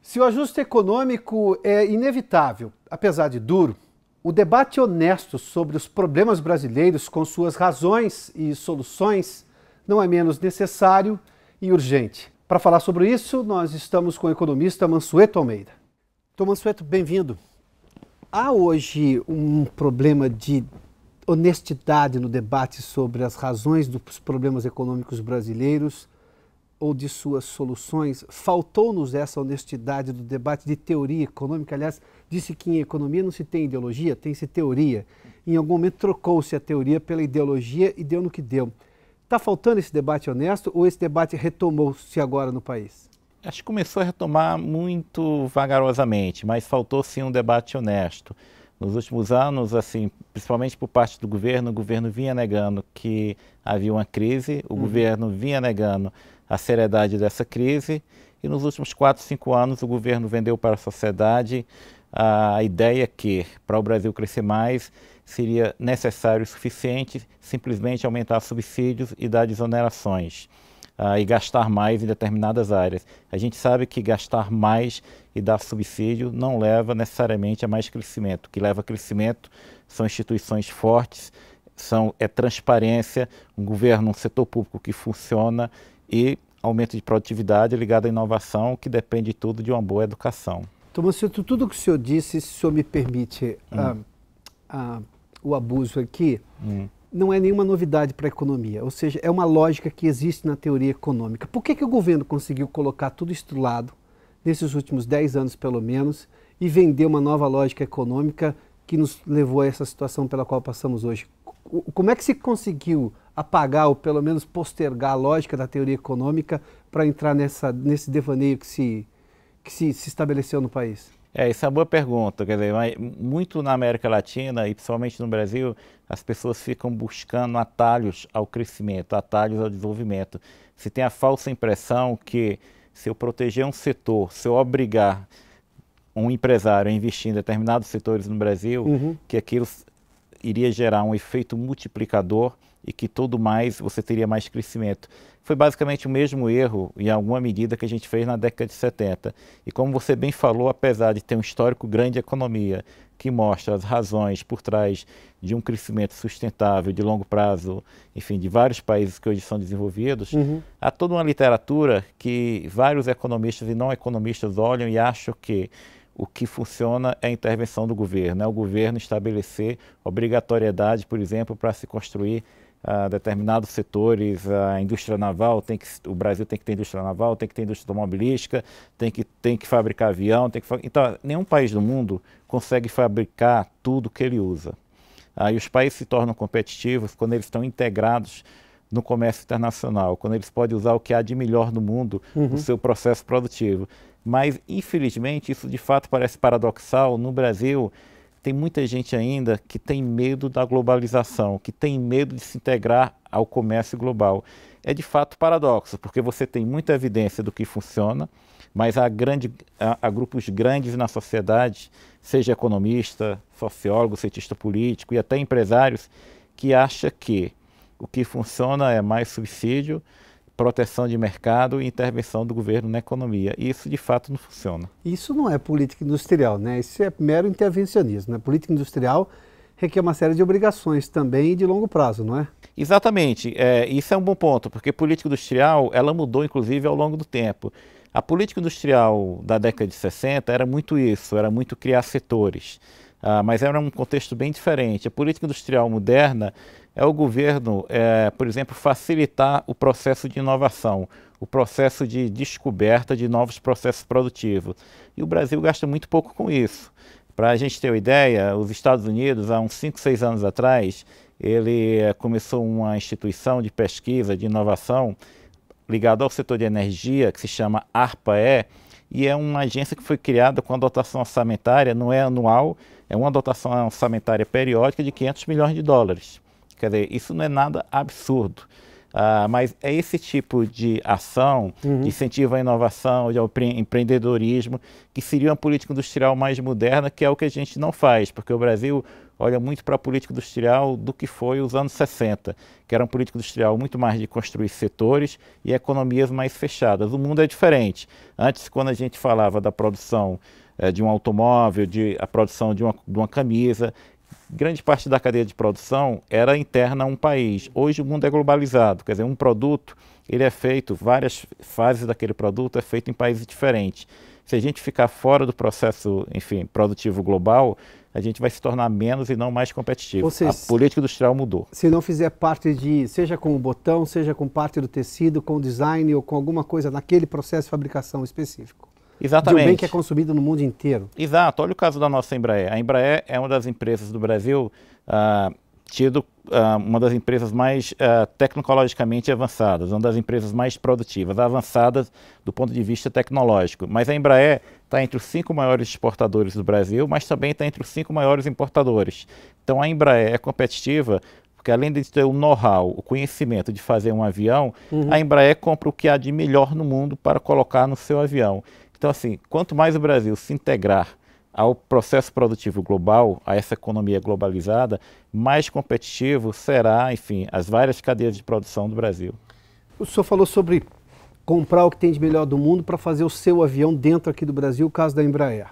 Se o ajuste econômico é inevitável, apesar de duro, o debate honesto sobre os problemas brasileiros com suas razões e soluções não é menos necessário e urgente. Para falar sobre isso, nós estamos com o economista Mansueto Almeida. Então, Mansueto, bem-vindo. Há hoje um problema de honestidade no debate sobre as razões dos problemas econômicos brasileiros ou de suas soluções? Faltou-nos essa honestidade do debate de teoria econômica. Aliás, disse que em economia não se tem ideologia, tem-se teoria. Em algum momento trocou-se a teoria pela ideologia e deu no que deu. Está faltando esse debate honesto ou esse debate retomou-se agora no país? Acho que começou a retomar muito vagarosamente, mas faltou sim um debate honesto. Nos últimos anos, assim, principalmente por parte do governo, o governo vinha negando que havia uma crise, o governo vinha negando a seriedade dessa crise, e nos últimos 4, 5 anos o governo vendeu para a sociedade a ideia que, para o Brasil crescer mais, seria necessário e suficiente simplesmente aumentar subsídios e dar desonerações. E gastar mais em determinadas áreas. A gente sabe que gastar mais e dar subsídio não leva necessariamente a mais crescimento. O que leva a crescimento são instituições fortes, é transparência, um governo, um setor público que funciona e aumento de produtividade ligado à inovação, que depende tudo de uma boa educação. Então, tudo o que o senhor disse, se o senhor me permite o abuso aqui, não é nenhuma novidade para a economia, ou seja, é uma lógica que existe na teoria econômica. Por que o governo conseguiu colocar tudo isso do lado, nesses últimos 10 anos pelo menos, e vender uma nova lógica econômica que nos levou a essa situação pela qual passamos hoje? Como é que se conseguiu apagar ou pelo menos postergar a lógica da teoria econômica para entrar nesse devaneio que se estabeleceu no país? Essa é uma boa pergunta. Quer dizer, muito na América Latina e principalmente no Brasil, as pessoas ficam buscando atalhos ao crescimento, atalhos ao desenvolvimento. Se tem a falsa impressão que se eu proteger um setor, se eu obrigar um empresário a investir em determinados setores no Brasil, que aquilo iria gerar um efeito multiplicador e que tudo mais você teria mais crescimento. Foi basicamente o mesmo erro, em alguma medida, que a gente fez na década de 70. E como você bem falou, apesar de ter um histórico grande de economia, que mostra as razões por trás de um crescimento sustentável de longo prazo, enfim, de vários países que hoje são desenvolvidos, há toda uma literatura que vários economistas e não economistas olham e acham que o que funciona é a intervenção do governo, é o governo estabelecer obrigatoriedade, por exemplo, para se construir determinados setores, a indústria naval, o Brasil tem que ter indústria naval, tem que ter indústria automobilística, tem que fabricar avião, então nenhum país do mundo consegue fabricar tudo que ele usa. E os países se tornam competitivos quando eles estão integrados no comércio internacional, quando eles podem usar o que há de melhor no mundo no seu processo produtivo. Mas, infelizmente, isso de fato parece paradoxal. No Brasil, tem muita gente ainda que tem medo da globalização, que tem medo de se integrar ao comércio global. É de fato paradoxo, porque você tem muita evidência do que funciona, mas há grupos grandes na sociedade, seja economista, sociólogo, cientista político e até empresários, que acham que o que funciona é mais subsídio, proteção de mercado e intervenção do governo na economia. E isso, de fato, não funciona. Isso não é política industrial, né? Isso é mero intervencionismo, né? Política industrial requer uma série de obrigações também de longo prazo, não é? Exatamente. Isso é um bom ponto, porque política industrial, ela mudou, inclusive, ao longo do tempo. A política industrial da década de 60 era muito isso, era muito criar setores. Mas era um contexto bem diferente. A política industrial moderna é o governo, por exemplo, facilitar o processo de inovação, o processo de descoberta de novos processos produtivos. E o Brasil gasta muito pouco com isso. Para a gente ter uma ideia, os Estados Unidos, há uns 5, 6 anos atrás, ele começou uma instituição de pesquisa, de inovação, ligada ao setor de energia, que se chama ARPA-E, e é uma agência que foi criada com a dotação orçamentária, não é anual, é uma dotação orçamentária periódica de US$ 500 milhões. Quer dizer, isso não é nada absurdo. Mas é esse tipo de ação, de incentivo à inovação, de empreendedorismo, que seria uma política industrial mais moderna, que é o que a gente não faz, porque o Brasil olha muito para a política industrial do que foi os anos 60, que era uma política industrial muito mais de construir setores e economias mais fechadas. O mundo é diferente. Antes, quando a gente falava da produção de um automóvel, a produção de uma camisa, grande parte da cadeia de produção era interna a um país. Hoje o mundo é globalizado, quer dizer, um produto, ele é feito, várias fases daquele produto é feito em países diferentes. Se a gente ficar fora do processo, enfim, produtivo global, a gente vai se tornar menos e não mais competitivo. Ou seja, a política industrial mudou. Se não fizer parte seja com o botão, seja com parte do tecido, com o design ou com alguma coisa naquele processo de fabricação específico. Exatamente. De um bem que é consumido no mundo inteiro. Exato. Olha o caso da nossa Embraer. A Embraer é uma das empresas do Brasil uma das empresas mais tecnologicamente avançadas, uma das empresas mais produtivas, avançadas do ponto de vista tecnológico. Mas a Embraer está entre os 5 maiores exportadores do Brasil, mas também está entre os 5 maiores importadores. Então a Embraer é competitiva porque além de ter o know-how, o conhecimento de fazer um avião, a Embraer compra o que há de melhor no mundo para colocar no seu avião. Então, assim, quanto mais o Brasil se integrar ao processo produtivo global, a essa economia globalizada, mais competitivo será, enfim, as várias cadeias de produção do Brasil. O senhor falou sobre comprar o que tem de melhor do mundo para fazer o seu avião dentro aqui do Brasil, o caso da Embraer.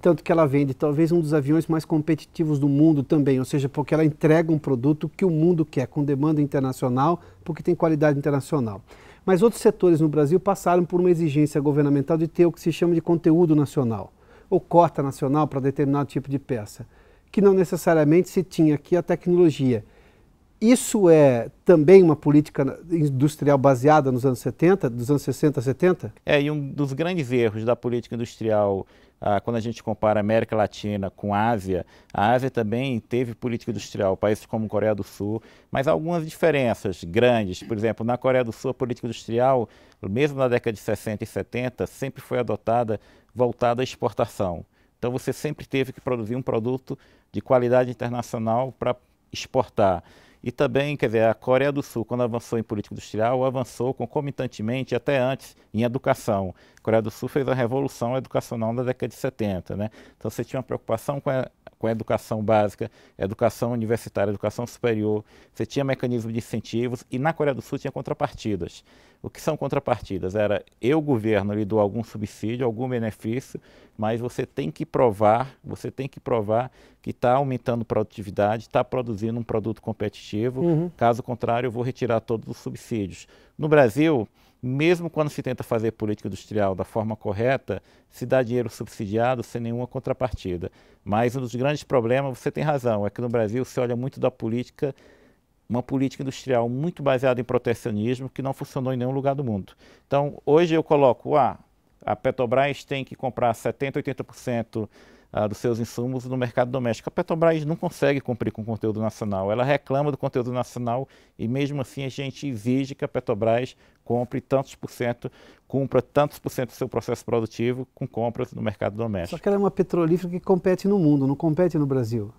Tanto que ela vende talvez um dos aviões mais competitivos do mundo também, ou seja, porque ela entrega um produto que o mundo quer, com demanda internacional, porque tem qualidade internacional. Mas outros setores no Brasil passaram por uma exigência governamental de ter o que se chama de conteúdo nacional, ou cota nacional para determinado tipo de peça, que não necessariamente se tinha aqui a tecnologia. Isso é também uma política industrial baseada nos anos 70, dos anos 60, 70? E um dos grandes erros da política industrial, quando a gente compara a América Latina com a Ásia também teve política industrial, países como Coreia do Sul, mas há algumas diferenças grandes. Por exemplo, na Coreia do Sul, a política industrial, mesmo na década de 60 e 70, sempre foi adotada voltada à exportação. Então você sempre teve que produzir um produto de qualidade internacional para exportar. E também, quer dizer, a Coreia do Sul, quando avançou em política industrial, avançou concomitantemente, até antes, em educação. A Coreia do Sul fez a revolução educacional na década de 70, né? Então você tinha uma preocupação com a educação básica, educação universitária, educação superior, você tinha mecanismos de incentivos e na Coreia do Sul tinha contrapartidas. O que são contrapartidas? Era governo, lhe dou algum subsídio, algum benefício, mas você tem que provar que está aumentando produtividade, está produzindo um produto competitivo, caso contrário eu vou retirar todos os subsídios. No Brasil, mesmo quando se tenta fazer política industrial da forma correta, se dá dinheiro subsidiado sem nenhuma contrapartida. Mas um dos grandes problemas, você tem razão, é que no Brasil se olha muito da política, uma política industrial muito baseada em protecionismo que não funcionou em nenhum lugar do mundo. Então, hoje eu coloco, a Petrobras tem que comprar 70%, 80% dos seus insumos no mercado doméstico. A Petrobras não consegue cumprir com o conteúdo nacional, ela reclama do conteúdo nacional e mesmo assim a gente exige que a Petrobras cumpra tantos por cento do seu processo produtivo com compras no mercado doméstico. Só que ela é uma petrolífera que compete no mundo, não compete no Brasil.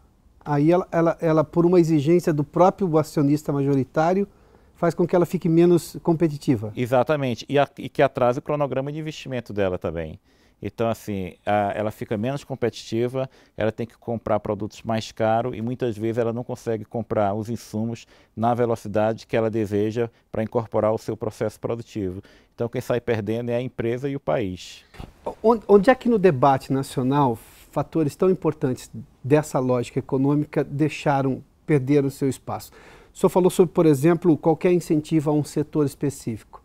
Aí ela, por uma exigência do próprio acionista majoritário, faz com que ela fique menos competitiva. Exatamente, e que atrase o cronograma de investimento dela também. Então, assim, ela fica menos competitiva, ela tem que comprar produtos mais caros e muitas vezes ela não consegue comprar os insumos na velocidade que ela deseja para incorporar o seu processo produtivo. Então, quem sai perdendo é a empresa e o país. Onde é que no debate nacional fatores tão importantes dessa lógica econômica perderam seu espaço? O senhor falou sobre, por exemplo, qualquer incentivo a um setor específico.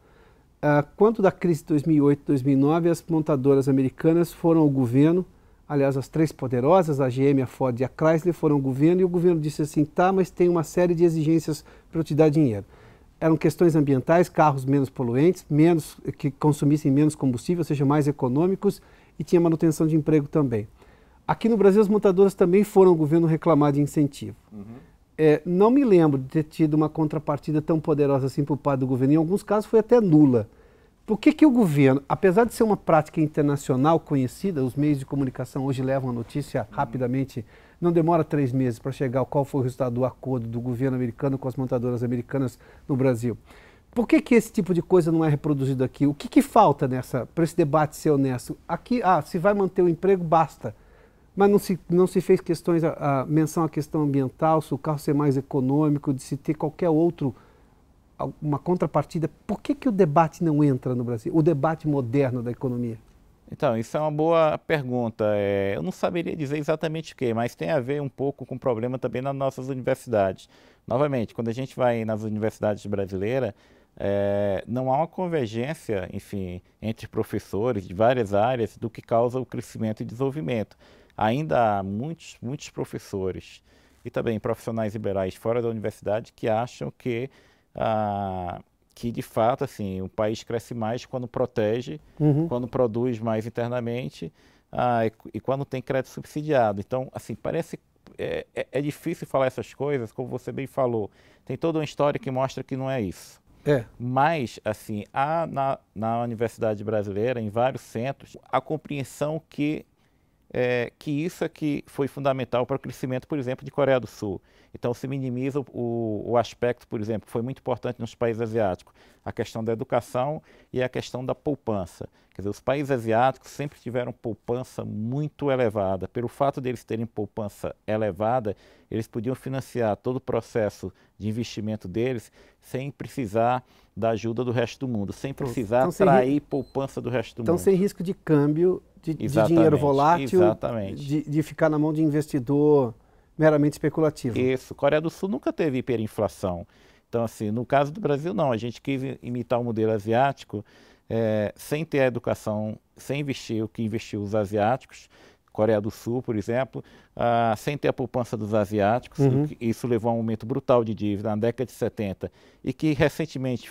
Quando da crise de 2008, 2009, as montadoras americanas foram ao governo, aliás, as três poderosas, a GM, a Ford e a Chrysler, foram ao governo e o governo disse assim, tá, mas tem uma série de exigências para eu te dar dinheiro. Eram questões ambientais, carros menos poluentes, que consumissem menos combustível, ou seja, mais econômicos, e tinha manutenção de emprego também. Aqui no Brasil, as montadoras também foram ao governo reclamar de incentivo. Não me lembro de ter tido uma contrapartida tão poderosa assim por parte do governo. Em alguns casos foi até nula. Por que o governo, apesar de ser uma prática internacional conhecida, os meios de comunicação hoje levam a notícia rapidamente, não demora 3 meses para chegar ao qual foi o resultado do acordo do governo americano com as montadoras americanas no Brasil. Por que esse tipo de coisa não é reproduzido aqui? O que falta para esse debate ser honesto? Aqui, se vai manter o emprego, basta. Mas não se fez questões, menção à questão ambiental, se o carro ser mais econômico, de se ter qualquer uma contrapartida. Por que o debate não entra no Brasil? O debate moderno da economia? Então, isso é uma boa pergunta. Eu não saberia dizer exatamente o quê, mas tem a ver um pouco com o problema também nas nossas universidades. Novamente, quando a gente vai nas universidades brasileiras, não há uma convergência, enfim, entre professores de várias áreas do que causa o crescimento e desenvolvimento. Ainda há muitos professores e também profissionais liberais fora da universidade que acham que de fato, assim, o país cresce mais quando protege, quando produz mais internamente e quando tem crédito subsidiado. Então, assim, parece é difícil falar essas coisas, como você bem falou. Tem toda uma história que mostra que não é isso. Mas, assim, há na universidade brasileira, em vários centros, a compreensão que isso é que foi fundamental para o crescimento, por exemplo, de Coreia do Sul. Então se minimiza o aspecto, por exemplo, que foi muito importante nos países asiáticos, a questão da educação e a questão da poupança. Quer dizer, os países asiáticos sempre tiveram poupança muito elevada. Pelo fato deles terem poupança elevada, eles podiam financiar todo o processo de investimento deles sem precisar da ajuda do resto do mundo, sem precisar atrair poupança do resto do mundo. Então, sem risco de câmbio, de dinheiro volátil, de ficar na mão de investidor meramente especulativo. Isso. Coreia do Sul nunca teve hiperinflação. Então, assim, no caso do Brasil, não. A gente quis imitar o modelo asiático sem ter a educação, sem investir o que investiu os asiáticos, Coreia do Sul, por exemplo, sem ter a poupança dos asiáticos. Isso levou a um aumento brutal de dívida na década de 70 e que recentemente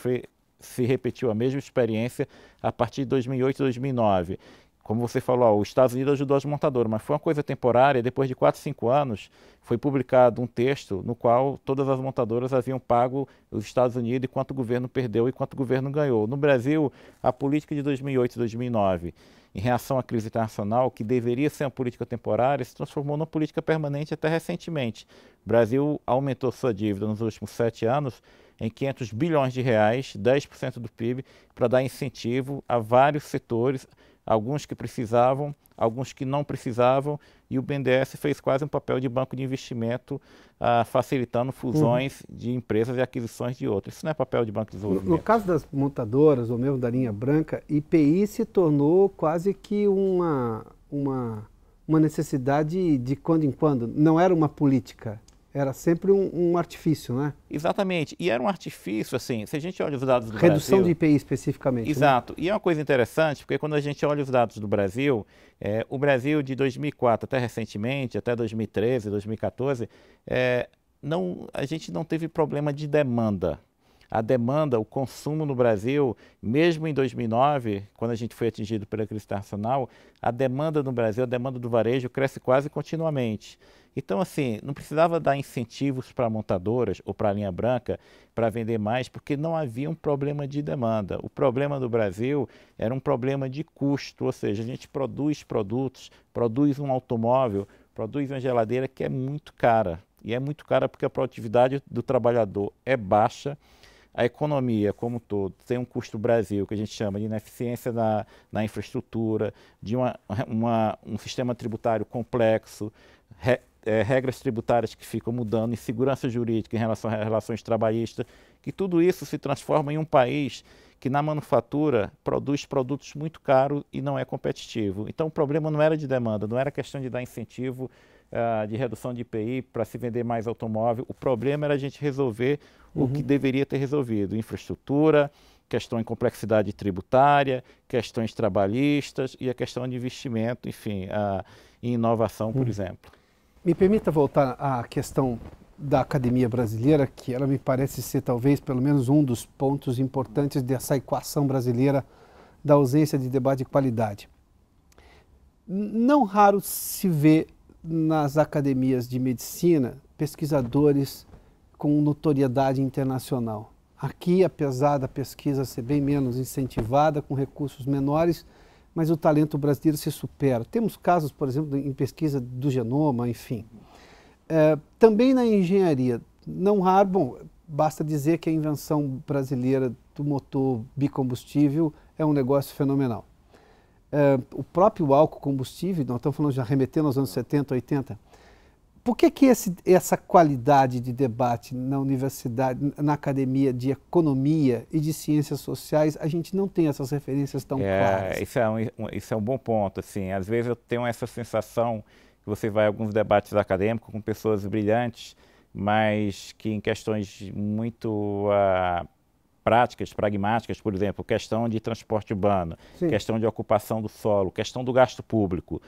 se repetiu a mesma experiência a partir de 2008 e 2009. Como você falou, os Estados Unidos ajudou as montadoras, mas foi uma coisa temporária. Depois de 4, 5 anos, foi publicado um texto no qual todas as montadoras haviam pago os Estados Unidos e quanto o governo perdeu e quanto o governo ganhou. No Brasil, a política de 2008 e 2009, em reação à crise internacional, que deveria ser uma política temporária, se transformou numa política permanente até recentemente. O Brasil aumentou sua dívida nos últimos 7 anos em 500 bilhões de reais, 10% do PIB, para dar incentivo a vários setores, alguns que precisavam, alguns que não precisavam, e o BNDES fez quase um papel de banco de investimento, facilitando fusões de empresas e aquisições de outras. Isso não é papel de banco de desenvolvimento. No caso das montadoras, ou mesmo da linha branca, IPI se tornou quase que uma necessidade de quando em quando. Não era uma política. Era sempre um artifício, né? Exatamente. E era um artifício, assim, se a gente olha os dados do Redução Brasil... de IPI especificamente. Exato. Né? E é uma coisa interessante, porque quando a gente olha os dados do Brasil, o Brasil de 2004 até recentemente, até 2013, 2014, a gente não teve problema de demanda. A demanda, o consumo no Brasil, mesmo em 2009, quando a gente foi atingido pela crise internacional, a demanda no Brasil, a demanda do varejo cresce quase continuamente. Então, assim, não precisava dar incentivos para montadoras ou para a linha branca para vender mais, porque não havia um problema de demanda. O problema do Brasil era um problema de custo, ou seja, a gente produz produtos, produz um automóvel, produz uma geladeira que é muito cara. E é muito cara porque a produtividade do trabalhador é baixa. A economia, como um todo, tem um custo Brasil, que a gente chama de ineficiência na infraestrutura, de um sistema tributário complexo, regras tributárias que ficam mudando, insegurança jurídica em relação a relações trabalhistas, que tudo isso se transforma em um país que na manufatura produz produtos muito caros e não é competitivo. Então o problema não era de demanda, não era questão de dar incentivo de redução de IPI para se vender mais automóvel. O problema era a gente resolver o que deveria ter resolvido: infraestrutura, questão em complexidade tributária, questões trabalhistas e a questão de investimento, enfim, em inovação, por exemplo. Me permita voltar à questão da academia brasileira, que ela me parece ser talvez pelo menos um dos pontos importantes dessa equação brasileira da ausência de debate de qualidade. Não raro se vê nas academias de medicina pesquisadores com notoriedade internacional. Aqui, apesar da pesquisa ser bem menos incentivada, com recursos menores, mas o talento brasileiro se supera. Temos casos, por exemplo, em pesquisa do genoma, enfim. Também na engenharia, não raro, bom, basta dizer que a invenção brasileira do motor bicombustível é um negócio fenomenal. O próprio álcool combustível, nós estamos falando já remetendo aos anos 70, 80, por que essa qualidade de debate na universidade, na academia de economia e de ciências sociais, a gente não tem essas referências tão claras? Isso é um bom ponto. Assim. Às vezes eu tenho essa sensação que você vai a alguns debates acadêmicos com pessoas brilhantes, mas que em questões muito práticas, pragmáticas, por exemplo, questão de transporte urbano, sim, questão de ocupação do solo, questão do gasto público,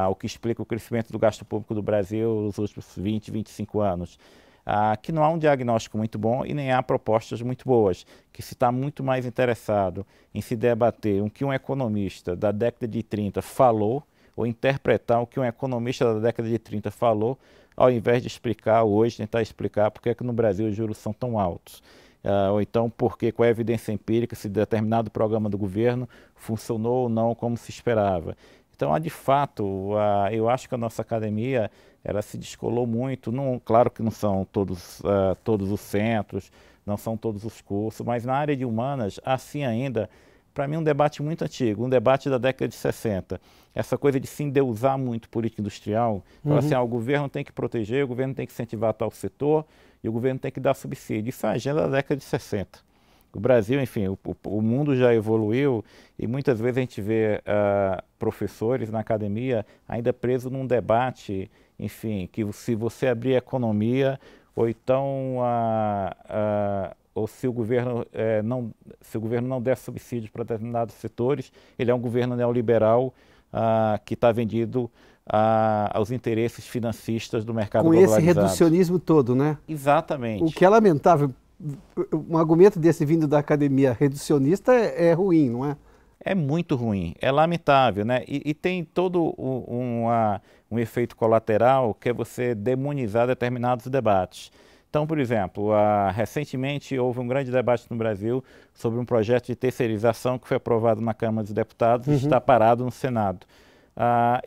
o que explica o crescimento do gasto público do Brasil nos últimos 20, 25 anos, que não há um diagnóstico muito bom e nem há propostas muito boas, que se está muito mais interessado em se debater o que um economista da década de 30 falou, ou interpretar o que um economista da década de 30 falou, ao invés de explicar hoje, tentar explicar por que é que no Brasil os juros são tão altos. Ou então porque com a evidência empírica se determinado programa do governo funcionou ou não como se esperava. Então, de fato, eu acho que a nossa academia ela se descolou muito. Não, claro que não são todos os centros, não são todos os cursos, mas na área de humanas, assim ainda, para mim um debate muito antigo, um debate da década de 60. Essa coisa de se endeusar muito política industrial, falar assim, o governo tem que proteger, o governo tem que incentivar tal setor, e o governo tem que dar subsídio. Isso é a agenda da década de 60. O Brasil, enfim, o mundo já evoluiu e muitas vezes a gente vê professores na academia ainda presos num debate, enfim, que se você abrir a economia, ou então ou se o governo não der subsídios para determinados setores, ele é um governo neoliberal que está vendido aos interesses financistas do mercado globalizado. Com esse reducionismo todo, né? Exatamente. O que é lamentável, um argumento desse vindo da academia reducionista é ruim, não é? É muito ruim, é lamentável, né? E tem todo um efeito colateral que é você demonizar determinados debates. Então, por exemplo, recentemente houve um grande debate no Brasil sobre um projeto de terceirização que foi aprovado na Câmara dos Deputados e está parado no Senado.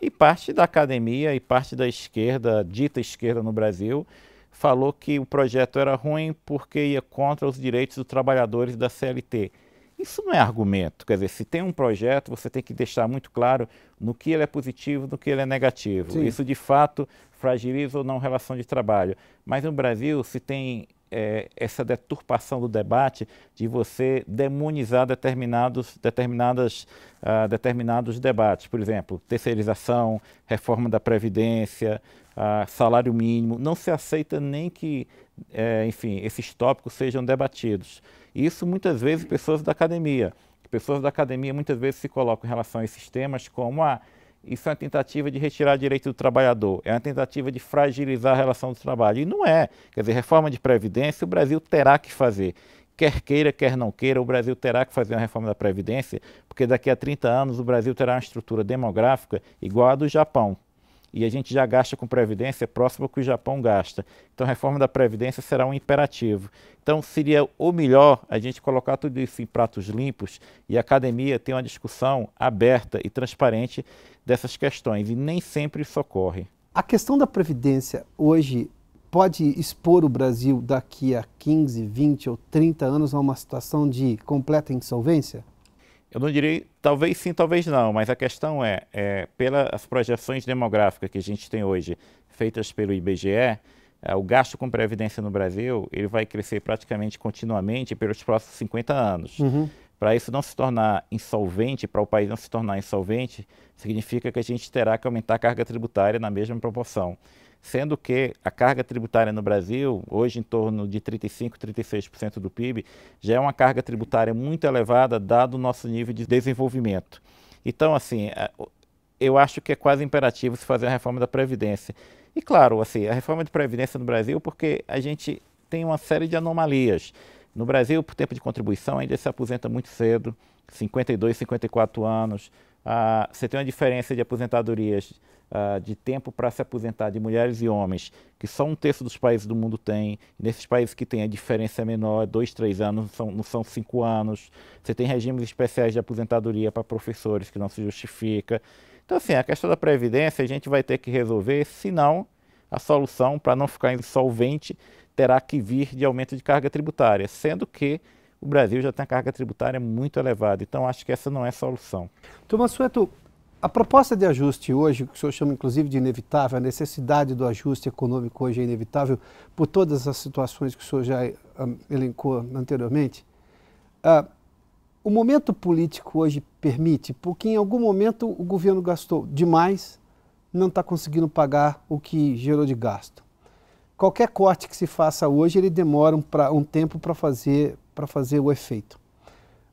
E parte da academia e parte da esquerda, dita esquerda no Brasil, falou que o projeto era ruim porque ia contra os direitos dos trabalhadores da CLT. Isso não é argumento, quer dizer, se tem um projeto, você tem que deixar muito claro no que ele é positivo, no que ele é negativo. Sim. Isso, de fato, fragiliza ou não a relação de trabalho. Mas no Brasil, se tem essa deturpação do debate de você demonizar determinados debates. Por exemplo, terceirização, reforma da Previdência, salário mínimo. Não se aceita nem que, enfim, esses tópicos sejam debatidos. Isso muitas vezes pessoas da academia muitas vezes se colocam em relação a esses temas como isso é uma tentativa de retirar direito do trabalhador, é uma tentativa de fragilizar a relação do trabalho. E não é. Quer dizer, reforma de Previdência o Brasil terá que fazer. Quer queira, quer não queira, o Brasil terá que fazer uma reforma da Previdência, porque daqui a 30 anos o Brasil terá uma estrutura demográfica igual à do Japão. E a gente já gasta com Previdência próximo ao que o Japão gasta. Então a reforma da Previdência será um imperativo. Então seria o melhor a gente colocar tudo isso em pratos limpos e a academia ter uma discussão aberta e transparente dessas questões. E nem sempre isso ocorre. A questão da Previdência hoje pode expor o Brasil daqui a 15, 20 ou 30 anos a uma situação de completa insolvência? Eu não direi, talvez sim, talvez não, mas a questão pelas projeções demográficas que a gente tem hoje, feitas pelo IBGE, o gasto com Previdência no Brasil, ele vai crescer praticamente continuamente pelos próximos 50 anos. Para isso não se tornar insolvente, para o país não se tornar insolvente, significa que a gente terá que aumentar a carga tributária na mesma proporção. Sendo que a carga tributária no Brasil, hoje em torno de 35%, 36% do PIB, já é uma carga tributária muito elevada, dado o nosso nível de desenvolvimento. Então, assim, eu acho que é quase imperativo se fazer a reforma da Previdência. E, claro, assim, a reforma de Previdência no Brasil, porque a gente tem uma série de anomalias. No Brasil, por tempo de contribuição, ainda se aposenta muito cedo, 52, 54 anos. Você tem uma diferença de aposentadorias de tempo para se aposentar de mulheres e homens, que só 1/3 dos países do mundo tem. Nesses países que tem a diferença é menor, 2, 3 anos, não são 5 anos. Você tem regimes especiais de aposentadoria para professores, que não se justifica. Então, assim, a questão da Previdência a gente vai ter que resolver, senão a solução para não ficar insolvente terá que vir de aumento de carga tributária, sendo que o Brasil já tem a carga tributária muito elevada. Então, acho que essa não é a solução. Tomás Sueto, a proposta de ajuste hoje, que o senhor chama inclusive de inevitável, a necessidade do ajuste econômico hoje é inevitável por todas as situações que o senhor já elencou anteriormente. O momento político hoje permite, porque em algum momento o governo gastou demais, não está conseguindo pagar o que gerou de gasto. Qualquer corte que se faça hoje, ele demora um tempo para fazer o efeito.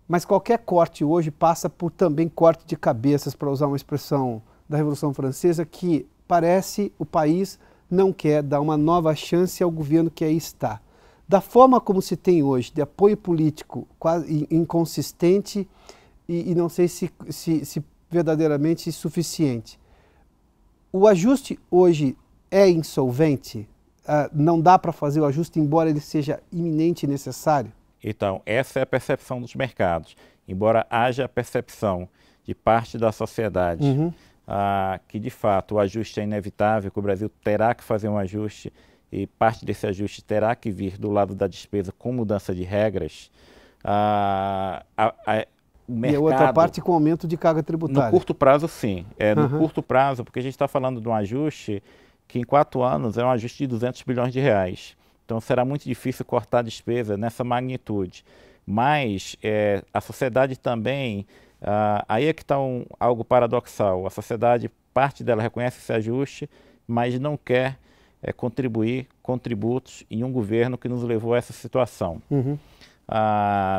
Mas qualquer corte hoje passa por também corte de cabeças, para usar uma expressão da Revolução Francesa, que parece o país não quer dar uma nova chance ao governo que aí está. Da forma como se tem hoje, de apoio político quase inconsistente e não sei se verdadeiramente suficiente. O ajuste hoje é insolvente? Não dá para fazer o ajuste, embora ele seja iminente e necessário? Então, essa é a percepção dos mercados. Embora haja a percepção de parte da sociedade que, de fato, o ajuste é inevitável, que o Brasil terá que fazer um ajuste e parte desse ajuste terá que vir do lado da despesa com mudança de regras, o mercado... E a outra parte com aumento de carga tributária. No curto prazo, sim. No curto prazo, porque a gente está falando de um ajuste que em 4 anos é um ajuste de 200 bilhões de reais. Então será muito difícil cortar a despesa nessa magnitude. Mas a sociedade também, aí é que está algo paradoxal. A sociedade, parte dela reconhece esse ajuste, mas não quer contribuir contributos em um governo que nos levou a essa situação.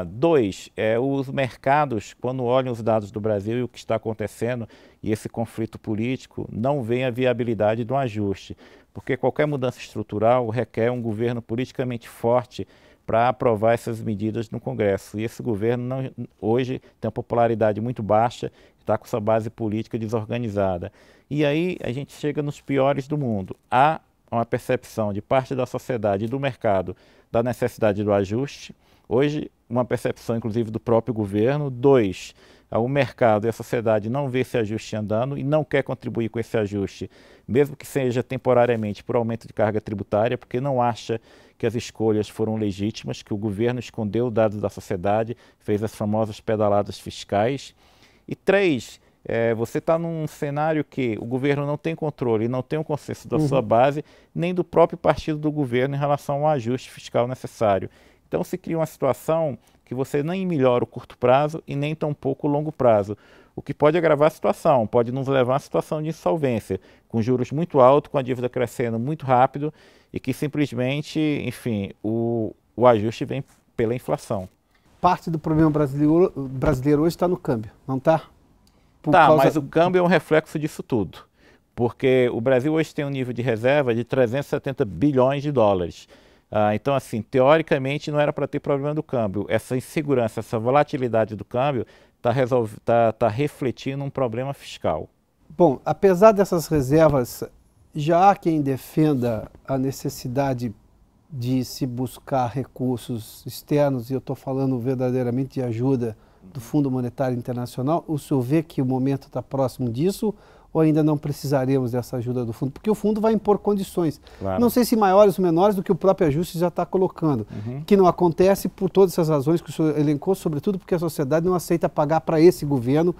2, os mercados, quando olham os dados do Brasil e o que está acontecendo, e esse conflito político, não veem a viabilidade de um ajuste, porque qualquer mudança estrutural requer um governo politicamente forte para aprovar essas medidas no Congresso. E esse governo hoje tem uma popularidade muito baixa, está com sua base política desorganizada. E aí a gente chega nos piores do mundo. Há uma percepção de parte da sociedade e do mercado da necessidade do ajuste. Hoje, uma percepção, inclusive, do próprio governo. 2, o mercado e a sociedade não vê esse ajuste andando e não quer contribuir com esse ajuste, mesmo que seja temporariamente por aumento de carga tributária, porque não acha que as escolhas foram legítimas, que o governo escondeu dados da sociedade, fez as famosas pedaladas fiscais. E 3, você está num cenário que o governo não tem controle, não tem um consenso da sua base, nem do próprio partido do governo em relação ao ajuste fiscal necessário. Então se cria uma situação que você nem melhora o curto prazo e nem tampouco o longo prazo, o que pode agravar a situação, pode nos levar a uma situação de insolvência, com juros muito altos, com a dívida crescendo muito rápido e que simplesmente, enfim, o ajuste vem pela inflação. Parte do problema brasileiro hoje está no câmbio, não está? Mas o câmbio é um reflexo disso tudo, porque o Brasil hoje tem um nível de reserva de 370 bilhões de dólares. Então, assim, teoricamente não era para ter problema do câmbio. Essa insegurança, essa volatilidade do câmbio está refletindo um problema fiscal. Bom, apesar dessas reservas, já há quem defenda a necessidade de se buscar recursos externos, e eu estou falando verdadeiramente de ajuda do Fundo Monetário Internacional. O senhor vê que o momento está próximo disso ou ainda não precisaremos dessa ajuda do fundo? Porque o fundo vai impor condições, não sei se maiores ou menores do que o próprio ajuste já está colocando, que não acontece por todas essas razões que o senhor elencou, sobretudo porque a sociedade não aceita pagar para esse governo,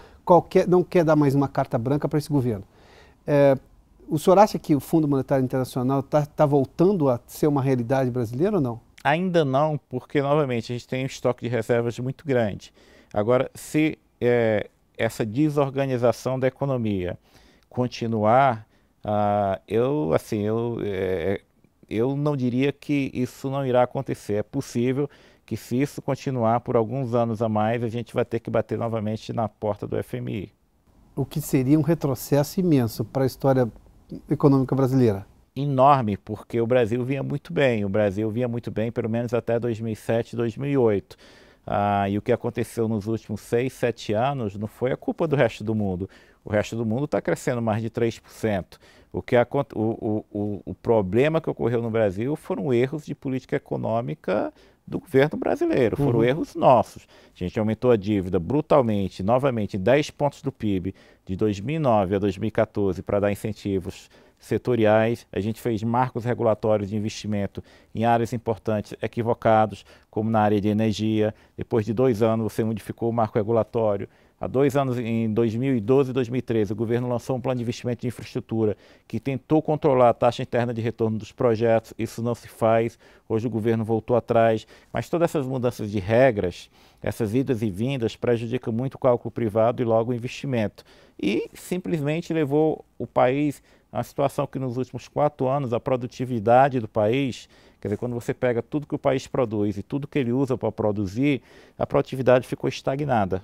não quer dar mais uma carta branca para esse governo. O senhor acha que o Fundo Monetário Internacional está voltando a ser uma realidade brasileira ou não? Ainda não, porque novamente a gente tem um estoque de reservas muito grande. Agora, se essa desorganização da economia continuar, eu não diria que isso não irá acontecer. É possível que, se isso continuar por alguns anos a mais, a gente vai ter que bater novamente na porta do FMI. O que seria um retrocesso imenso para a história econômica brasileira. Enorme, porque o Brasil vinha muito bem. O Brasil vinha muito bem, pelo menos até 2007, 2008. E o que aconteceu nos últimos 6, 7 anos não foi a culpa do resto do mundo. O resto do mundo está crescendo mais de 3%. O problema que ocorreu no Brasil foram erros de política econômica do governo brasileiro, foram erros nossos. A gente aumentou a dívida brutalmente, novamente, em 10 pontos do PIB, de 2009 a 2014, para dar incentivos setoriais, a gente fez marcos regulatórios de investimento em áreas importantes equivocados, como na área de energia. Depois de 2 anos você modificou o marco regulatório. Há 2 anos, em 2012 e 2013, o governo lançou um plano de investimento de infraestrutura que tentou controlar a taxa interna de retorno dos projetos. Isso não se faz. Hoje o governo voltou atrás. Mas todas essas mudanças de regras, essas idas e vindas, prejudicam muito o cálculo privado e logo o investimento. E simplesmente levou o país a uma situação que nos últimos 4 anos a produtividade do país, quer dizer, quando você pega tudo que o país produz e tudo que ele usa para produzir, a produtividade ficou estagnada.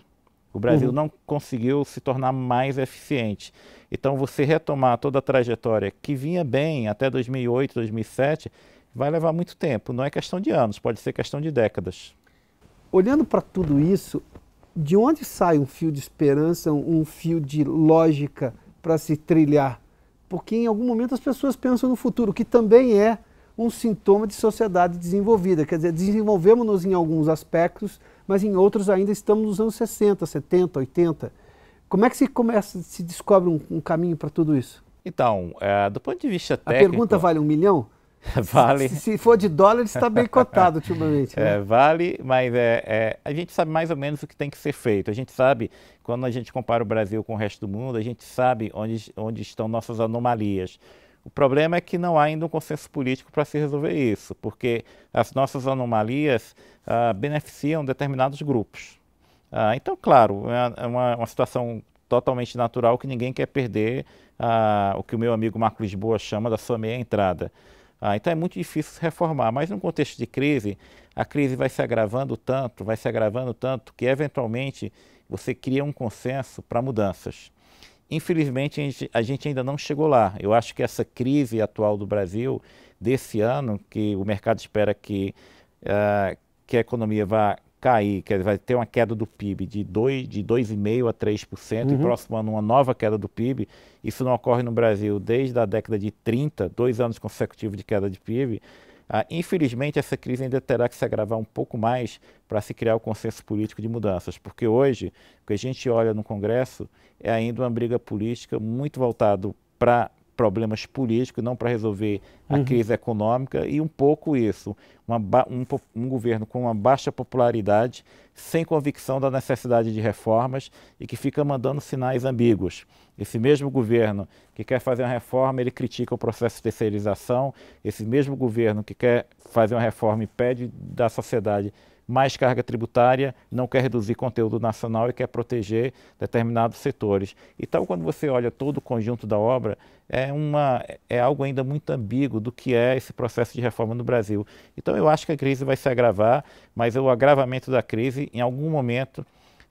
O Brasil não conseguiu se tornar mais eficiente. Então, você retomar toda a trajetória que vinha bem até 2008, 2007, vai levar muito tempo. Não é questão de anos, pode ser questão de décadas. Olhando para tudo isso, de onde sai um fio de esperança, um fio de lógica para se trilhar? Porque em algum momento as pessoas pensam no futuro, que também é um sintoma de sociedade desenvolvida. Quer dizer, desenvolvemos-nos em alguns aspectos, mas em outros ainda estamos nos anos 60, 70, 80. Como é que se descobre um caminho para tudo isso? Então, do ponto de vista técnico... A pergunta vale 1 milhão? Vale. Se for de dólar, está bem cotado ultimamente. Né? Vale, mas a gente sabe mais ou menos o que tem que ser feito. A gente sabe, quando a gente compara o Brasil com o resto do mundo, a gente sabe onde estão nossas anomalias. O problema é que não há ainda um consenso político para se resolver isso, porque as nossas anomalias beneficiam determinados grupos. Então, claro, é uma situação totalmente natural que ninguém quer perder o que o meu amigo Marco Lisboa chama da sua meia entrada. Então é muito difícil se reformar, mas num contexto de crise, a crise vai se agravando tanto, que eventualmente você cria um consenso para mudanças. Infelizmente, a gente ainda não chegou lá. Eu acho que essa crise atual do Brasil, desse ano, que o mercado espera que a economia vá cair, que vai ter uma queda do PIB de 2,5% a 3%, e próximo ano uma nova queda do PIB. Isso não ocorre no Brasil desde a década de 30, 2 anos consecutivos de queda de PIB. Infelizmente, essa crise ainda terá que se agravar um pouco mais para se criar o consenso político de mudanças, porque hoje, o que a gente olha no Congresso é ainda uma briga política muito voltada para problemas políticos, não para resolver a crise econômica, e um pouco isso, um governo com uma baixa popularidade, sem convicção da necessidade de reformas e que fica mandando sinais ambíguos. Esse mesmo governo que quer fazer uma reforma, ele critica o processo de terceirização. Esse mesmo governo que quer fazer uma reforma e pede da sociedade mais carga tributária, não quer reduzir conteúdo nacional e quer proteger determinados setores. Então, quando você olha todo o conjunto da obra, é algo ainda muito ambíguo do que é esse processo de reforma no Brasil. Então, eu acho que a crise vai se agravar, mas o agravamento da crise, em algum momento,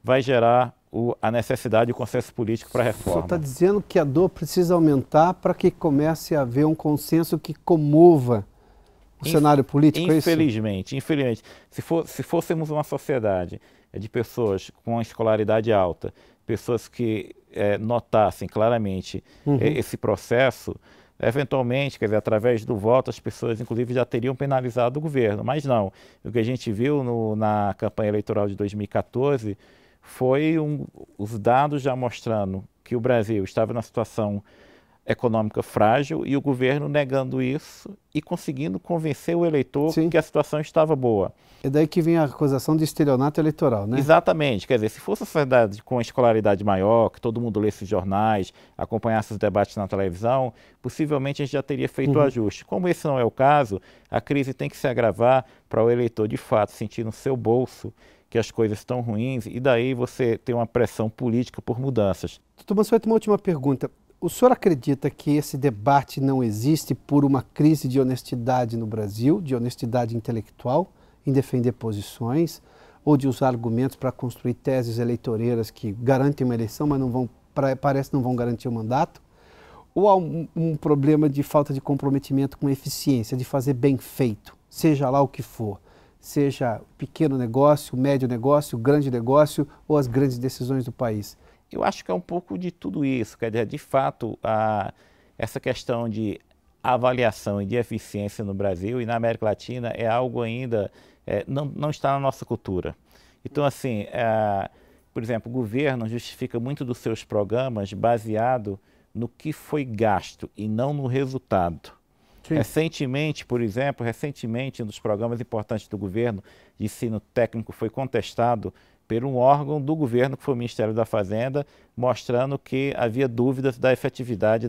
vai gerar a necessidade e o consenso político para a reforma. O senhor está dizendo que a dor precisa aumentar para que comece a haver um consenso que comova o cenário político, infelizmente, infelizmente. Se fôssemos uma sociedade de pessoas com escolaridade alta, pessoas que notassem claramente esse processo, eventualmente, quer dizer, através do voto, as pessoas, inclusive, já teriam penalizado o governo. Mas não. O que a gente viu na campanha eleitoral de 2014 foi os dados já mostrando que o Brasil estava na situação econômica frágil e o governo negando isso e conseguindo convencer o eleitor que a situação estava boa. É daí que vem a acusação de estelionato eleitoral, né? Exatamente. Quer dizer, se fosse uma sociedade com escolaridade maior, que todo mundo lesse jornais, acompanhasse os debates na televisão, possivelmente a gente já teria feito o ajuste. Como esse não é o caso, a crise tem que se agravar para o eleitor, de fato, sentir no seu bolso que as coisas estão ruins e daí você tem uma pressão política por mudanças. Doutor Mansueto, uma última pergunta. O senhor acredita que esse debate não existe por uma crise de honestidade no Brasil, de honestidade intelectual, em defender posições, ou de usar argumentos para construir teses eleitoreiras que garantem uma eleição, mas parece não vão garantir o mandato? Ou há um problema de falta de comprometimento com eficiência, de fazer bem feito, seja lá o que for, seja pequeno negócio, médio negócio, grande negócio ou as grandes decisões do país? Eu acho que é um pouco de tudo isso, quer dizer, de fato, essa questão de avaliação e de eficiência no Brasil e na América Latina é algo ainda, não está na nossa cultura. Então, assim, por exemplo, o governo justifica muito dos seus programas baseado no que foi gasto e não no resultado. Sim. Recentemente, por exemplo, um dos programas importantes do governo de ensino técnico foi contestado por um órgão do governo, que foi o Ministério da Fazenda, mostrando que havia dúvidas da efetividade,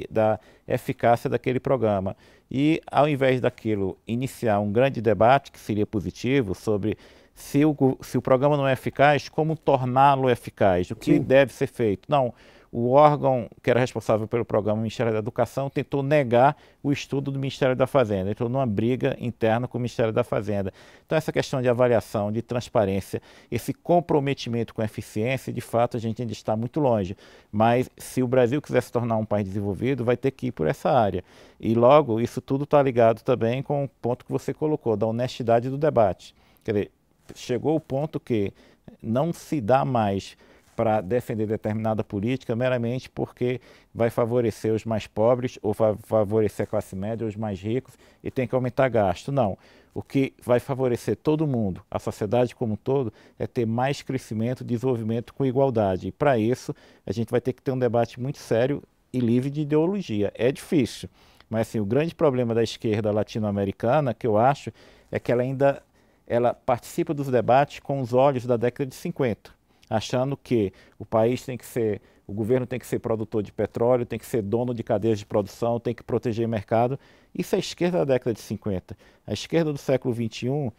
da eficácia daquele programa. E, ao invés daquilo, iniciar um grande debate, que seria positivo, sobre se o programa não é eficaz, como torná-lo eficaz, o que Sim. deve ser feito. Não. O órgão que era responsável pelo programa, o Ministério da Educação, tentou negar o estudo do Ministério da Fazenda, entrou numa briga interna com o Ministério da Fazenda. Então, essa questão de avaliação, de transparência, esse comprometimento com a eficiência, de fato, a gente ainda está muito longe. Mas, se o Brasil quiser se tornar um país desenvolvido, vai ter que ir por essa área. E, logo, isso tudo está ligado também com o ponto que você colocou, da honestidade do debate. Quer dizer, chegou o ponto que não se dá mais para defender determinada política meramente porque vai favorecer os mais pobres ou vai favorecer a classe média ou os mais ricos e tem que aumentar gasto. Não. O que vai favorecer todo mundo, a sociedade como um todo, é ter mais crescimento, desenvolvimento com igualdade. E para isso, a gente vai ter que ter um debate muito sério e livre de ideologia. É difícil, mas assim, o grande problema da esquerda latino-americana, que eu acho, é que ela participa dos debates com os olhos da década de 50. Achando que o governo tem que ser produtor de petróleo, tem que ser dono de cadeias de produção, tem que proteger o mercado. Isso é a esquerda da década de 50. A esquerda do século XXI,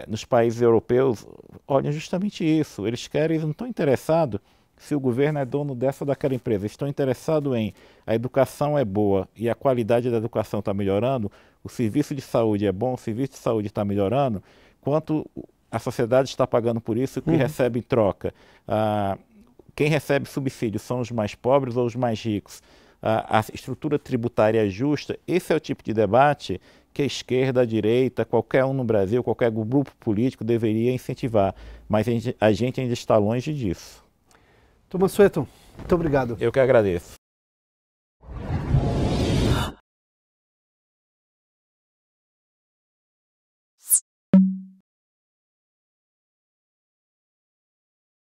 nos países europeus, olham justamente isso. Eles não estão interessados se o governo é dono dessa ou daquela empresa. Eles estão interessados em a educação é boa e a qualidade da educação está melhorando, o serviço de saúde é bom, o serviço de saúde está melhorando, quanto a sociedade está pagando por isso, o que recebe em troca. Quem recebe subsídio são os mais pobres ou os mais ricos. A estrutura tributária é justa. Esse é o tipo de debate que a esquerda, a direita, qualquer um no Brasil, qualquer grupo político deveria incentivar. Mas a gente ainda está longe disso. Thomas Sweton, muito obrigado. Eu que agradeço.